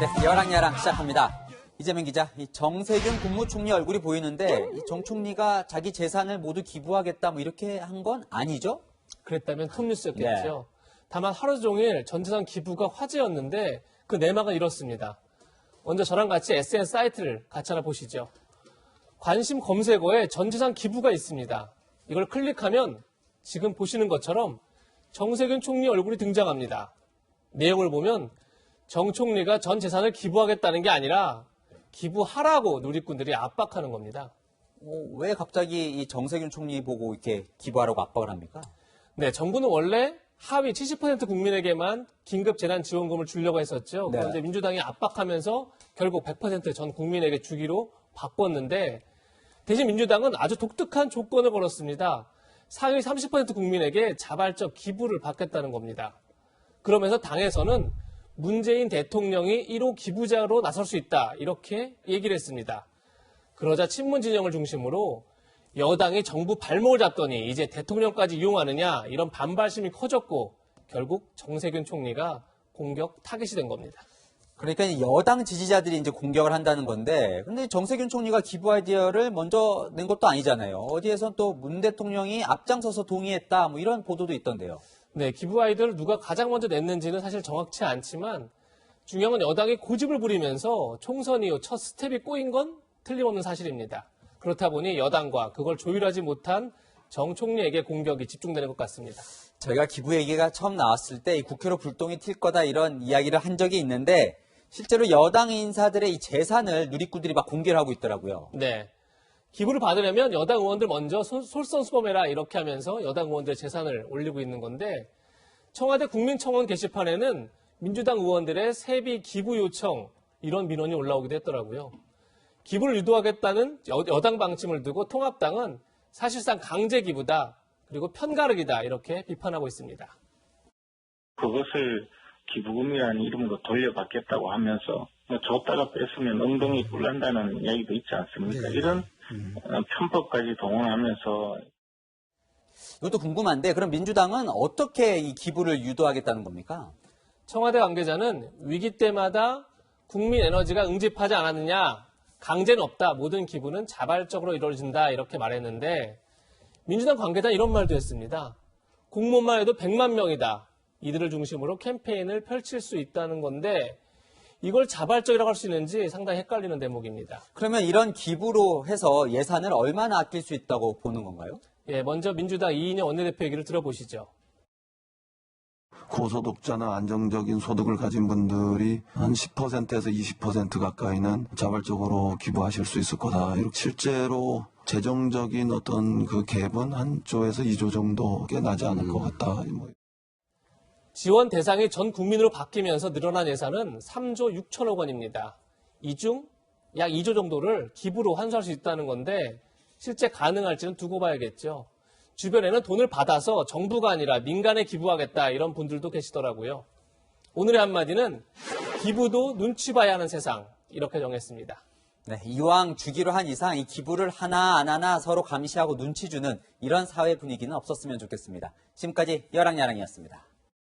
네, 여랑야랑 시작합니다. 이재명 기자, 이 정세균 국무총리 얼굴이 보이는데 이 정 총리가 자기 재산을 모두 기부하겠다 뭐 이렇게 한 건 아니죠? 그랬다면 톱뉴스였겠죠. 네. 다만 하루 종일 전재산 기부가 화제였는데 그 내막은 이렇습니다. 먼저 저랑 같이 SNS 사이트를 같이 하나 보시죠. 관심 검색어에 전재산 기부가 있습니다. 이걸 클릭하면 지금 보시는 것처럼 정세균 총리 얼굴이 등장합니다. 내용을 보면 정 총리가 전 재산을 기부하겠다는 게 아니라 기부하라고 누리꾼들이 압박하는 겁니다. 왜 갑자기 이 정세균 총리 보고 이렇게 기부하라고 압박을 합니까? 네, 정부는 원래 하위 70% 국민에게만 긴급 재난 지원금을 주려고 했었죠. 네. 그런데 민주당이 압박하면서 결국 100% 전 국민에게 주기로 바꿨는데 대신 민주당은 아주 독특한 조건을 걸었습니다. 상위 30% 국민에게 자발적 기부를 받겠다는 겁니다. 그러면서 당에서는 문재인 대통령이 1호 기부자로 나설 수 있다 이렇게 얘기를 했습니다. 그러자 친문 진영을 중심으로 여당이 정부 발목을 잡더니 이제 대통령까지 이용하느냐 이런 반발심이 커졌고 결국 정세균 총리가 공격 타깃이 된 겁니다. 그러니까 여당 지지자들이 이제 공격을 한다는 건데, 근데 정세균 총리가 기부 아이디어를 먼저 낸 것도 아니잖아요. 어디에선 또 문 대통령이 앞장서서 동의했다, 뭐 이런 보도도 있던데요. 네, 기부 아이디어를 누가 가장 먼저 냈는지는 사실 정확치 않지만 중요한 건 여당이 고집을 부리면서 총선 이후 첫 스텝이 꼬인 건 틀림없는 사실입니다. 그렇다 보니 여당과 그걸 조율하지 못한 정 총리에게 공격이 집중되는 것 같습니다. 저희가 기부 얘기가 처음 나왔을 때 이 국회로 불똥이 튈 거다 이런 이야기를 한 적이 있는데, 실제로 여당 인사들의 이 재산을 누리꾼들이 막 공개를 하고 있더라고요. 네. 기부를 받으려면 여당 의원들 먼저 솔선수범해라 이렇게 하면서 여당 의원들의 재산을 올리고 있는 건데 청와대 국민청원 게시판에는 민주당 의원들의 세비 기부 요청 이런 민원이 올라오기도 했더라고요. 기부를 유도하겠다는 여당 방침을 두고 통합당은 사실상 강제 기부다 그리고 편가르기다 이렇게 비판하고 있습니다. 그것을 기부금이라는 이름으로 돌려받겠다고 하면서 줬다가 뺐으면 엉덩이 굴난다는 이야기도 있지 않습니까? 이런 편법까지 동원하면서. 이것도 궁금한데, 그럼 민주당은 어떻게 이 기부를 유도하겠다는 겁니까? 청와대 관계자는 위기 때마다 국민 에너지가 응집하지 않았느냐, 강제는 없다, 모든 기부는 자발적으로 이루어진다 이렇게 말했는데 민주당 관계자는 이런 말도 했습니다. 공무원만 해도 100만 명이다. 이들을 중심으로 캠페인을 펼칠 수 있다는 건데 이걸 자발적이라고 할 수 있는지 상당히 헷갈리는 대목입니다. 그러면 이런 기부로 해서 예산을 얼마나 아낄 수 있다고 보는 건가요? 예, 먼저 민주당 이인영 원내대표 얘기를 들어보시죠. 고소득자나 안정적인 소득을 가진 분들이 한 10%에서 20% 가까이는 자발적으로 기부하실 수 있을 거다. 이렇게 실제로 재정적인 어떤 그 갭은 한 1조에서 2조 정도 꽤 나지 않을 것 같다. 지원 대상이 전 국민으로 바뀌면서 늘어난 예산은 3조 6천억 원입니다. 이 중 약 2조 정도를 기부로 환수할 수 있다는 건데 실제 가능할지는 두고 봐야겠죠. 주변에는 돈을 받아서 정부가 아니라 민간에 기부하겠다 이런 분들도 계시더라고요. 오늘의 한마디는 기부도 눈치 봐야 하는 세상 이렇게 정했습니다. 네, 이왕 주기로 한 이상 이 기부를 하나 안 하나 서로 감시하고 눈치 주는 이런 사회 분위기는 없었으면 좋겠습니다. 지금까지 여랑야랑이었습니다.